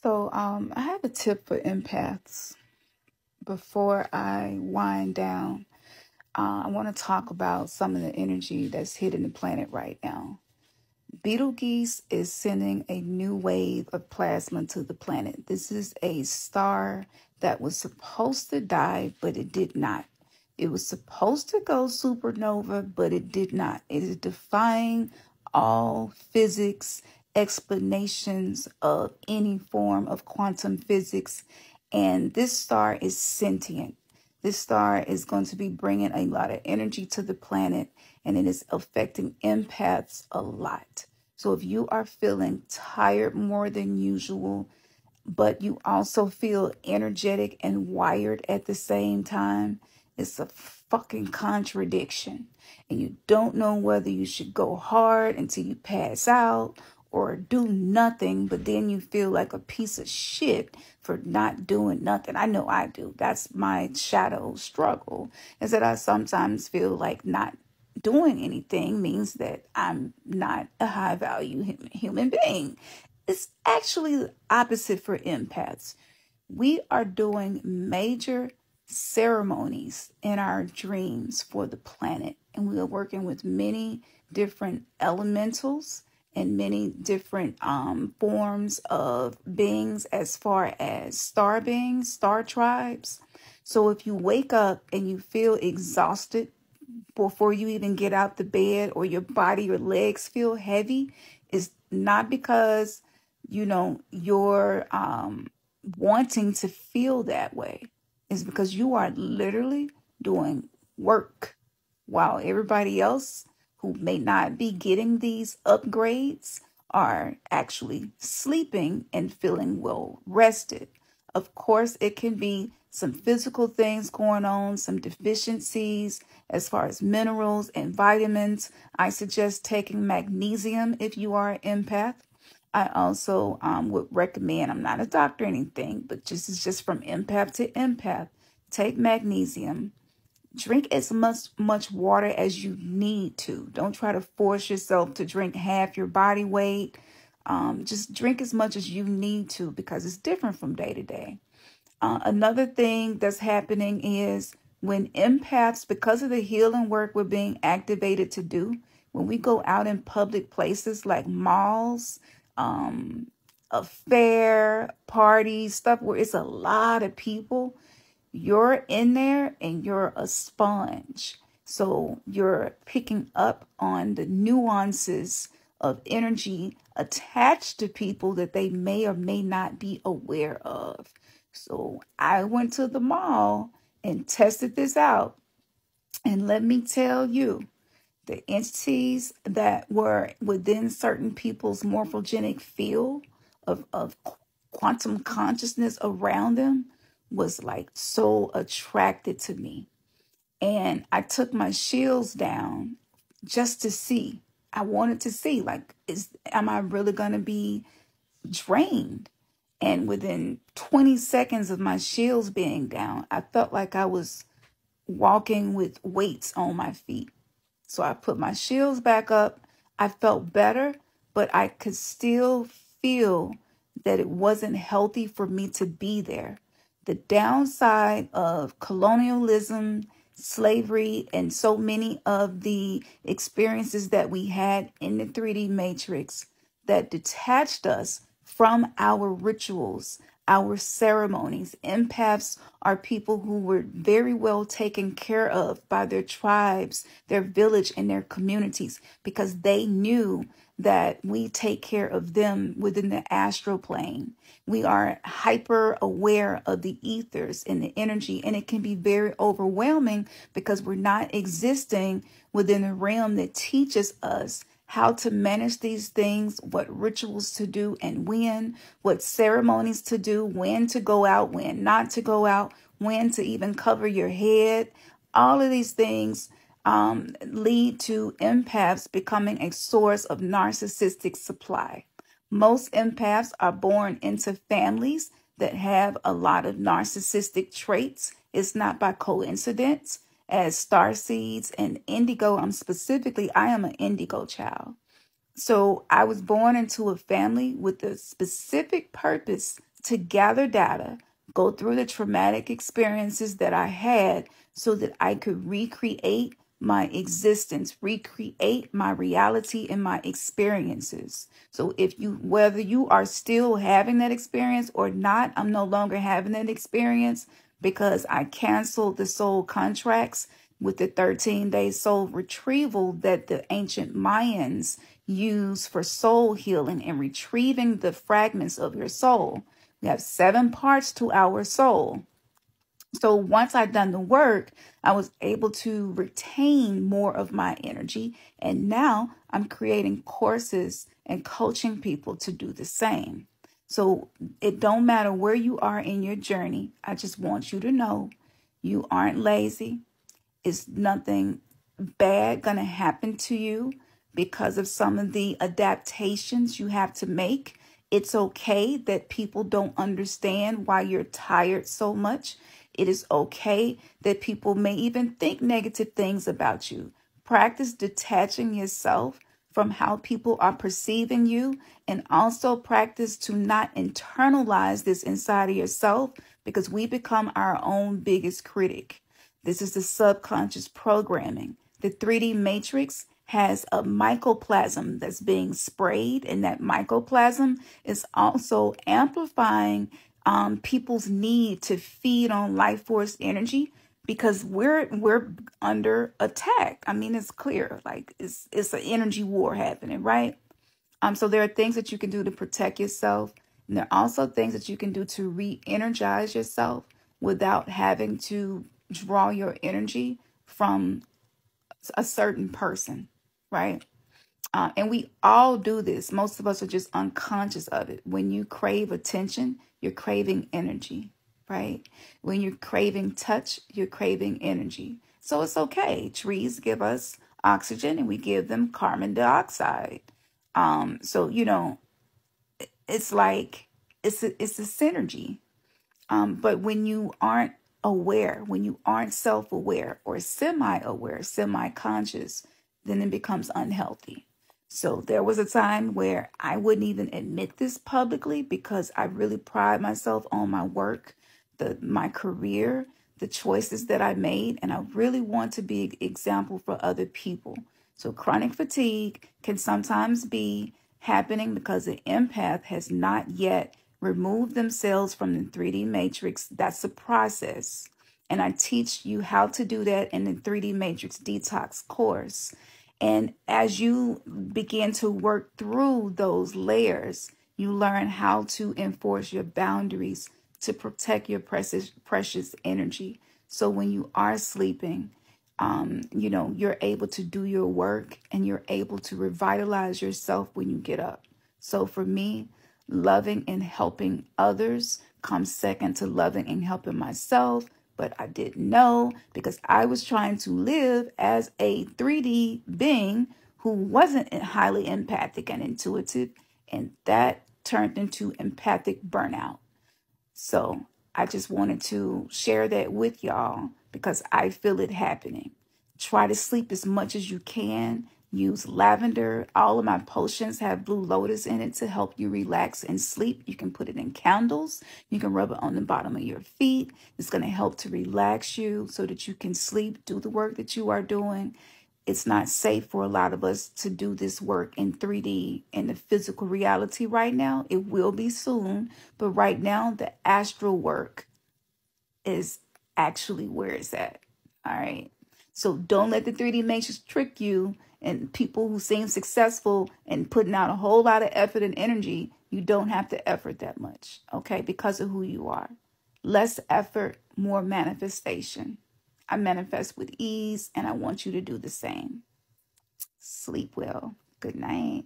So I have a tip for empaths. Before I wind down, I want to talk about some of the energy that's hitting the planet right now. Betelgeuse is sending a new wave of plasma to the planet. This is a star that was supposed to die, but it did not. It was supposed to go supernova, but it did not. It is defying all physics explanations of any form of quantum physics. And this star is sentient. This star is going to be bringing a lot of energy to the planet, and it is affecting empaths a lot. So if you are feeling tired more than usual, but you also feel energetic and wired at the same time, it's a fucking contradiction. And you don't know whether you should go hard until you pass out or do nothing, but then you feel like a piece of shit for not doing nothing. I know I do. That's my shadow struggle, is that I sometimes feel like not doing anything means that I'm not a high value human being. It's actually the opposite for empaths. We are doing major ceremonies in our dreams for the planet, and we are working with many different elementals and many different forms of beings, as far as star beings, star tribes. So if you wake up and you feel exhausted before you even get out the bed, or your body, your legs feel heavy, it's not because, you're wanting to feel that way. It's because you are literally doing work while everybody else who may not be getting these upgrades are actually sleeping and feeling well rested. Of course, it can be some physical things going on, some deficiencies as far as minerals and vitamins. I suggest taking magnesium if you are an empath. I also would recommend, I'm not a doctor or anything, but it's just from empath to empath. Take magnesium. Drink as much water as you need to. Don't try to force yourself to drink half your body weight. Just drink as much as you need to, because it's different from day to day. Another thing that's happening is when empaths, because of the healing work we're being activated to do, when we go out in public places like malls, a fair, parties, stuff where it's a lot of people, you're in there and you're a sponge. So you're picking up on the nuances of energy attached to people that they may or may not be aware of. So I went to the mall and tested this out. And let me tell you, the entities that were within certain people's morphogenic field of quantum consciousness around them was like so attracted to me. And I took my shields down just to see. I wanted to see, like, am I really going to be drained? And within 20 seconds of my shields being down, I felt like I was walking with weights on my feet. So I put my shields back up. I felt better, but I could still feel that it wasn't healthy for me to be there. The downside of colonialism, slavery, and so many of the experiences that we had in the 3D matrix that detached us from our rituals, our ceremonies. Empaths are people who were very well taken care of by their tribes, their village, and their communities, because they knew that we take care of them within the astral plane. We are hyper aware of the ethers and the energy, and it can be very overwhelming because we're not existing within the realm that teaches us how to manage these things, what rituals to do and when, what ceremonies to do, when to go out, when not to go out, when to even cover your head. All of these things lead to empaths becoming a source of narcissistic supply. Most empaths are born into families that have a lot of narcissistic traits. It's not by coincidence. As starseeds and indigo, I am an indigo child. So I was born into a family with a specific purpose to gather data, go through the traumatic experiences that I had so that I could recreate my existence, recreate my reality and my experiences. So whether you are still having that experience or not, I'm no longer having that experience because I canceled the soul contracts with the 13-day soul retrieval that the ancient Mayans use for soul healing and retrieving the fragments of your soul. We have 7 parts to our soul. So once I'd done the work, I was able to retain more of my energy. And now I'm creating courses and coaching people to do the same. So it don't matter where you are in your journey. I just want you to know you aren't lazy. It's nothing bad going to happen to you because of some of the adaptations you have to make. It's okay that people don't understand why you're tired so much. It is okay that people may even think negative things about you. Practice detaching yourself from how people are perceiving you, and also practice to not internalize this inside of yourself, because we become our own biggest critic. This is the subconscious programming. The 3D matrix has a mycoplasm that's being sprayed, and that mycoplasm is also amplifying people's need to feed on life force energy, because we're under attack. I mean, it's clear, like it's an energy war happening, right? So there are things that you can do to protect yourself, and there are also things that you can do to re-energize yourself without having to draw your energy from a certain person, right? And we all do this. Most of us are just unconscious of it. When you crave attention, you're craving energy, right? When you're craving touch, you're craving energy. So it's okay. Trees give us oxygen and we give them carbon dioxide. So, it's like, it's a synergy. But when you aren't aware, when you aren't self-aware or semi-aware, semi-conscious, then it becomes unhealthy. So there was a time where I wouldn't even admit this publicly because I really pride myself on my work, my career, the choices that I made, and I really want to be an example for other people. So chronic fatigue can sometimes be happening because the empath has not yet removed themselves from the 3D matrix. That's a process. And I teach you how to do that in the 3D matrix detox course. And as you begin to work through those layers, you learn how to enforce your boundaries to protect your precious energy. So when you are sleeping, you're able to do your work and you're able to revitalize yourself when you get up. So for me, loving and helping others comes second to loving and helping myself. But I didn't know because I was trying to live as a 3D being who wasn't highly empathic and intuitive. And that turned into empathic burnout. So I just wanted to share that with y'all because I feel it happening. Try to sleep as much as you can. Use lavender. All of my potions have blue lotus in it to help you relax and sleep. You can put it in candles. You can rub it on the bottom of your feet. It's going to help to relax you so that you can sleep, do the work that you are doing. It's not safe for a lot of us to do this work in 3D in the physical reality right now. It will be soon. But right now, the astral work is actually where it's at. All right. So don't let the 3D matrix trick you. And people who seem successful and putting out a whole lot of effort and energy, you don't have to effort that much, okay, because of who you are. Less effort, more manifestation. I manifest with ease, and I want you to do the same. Sleep well. Good night.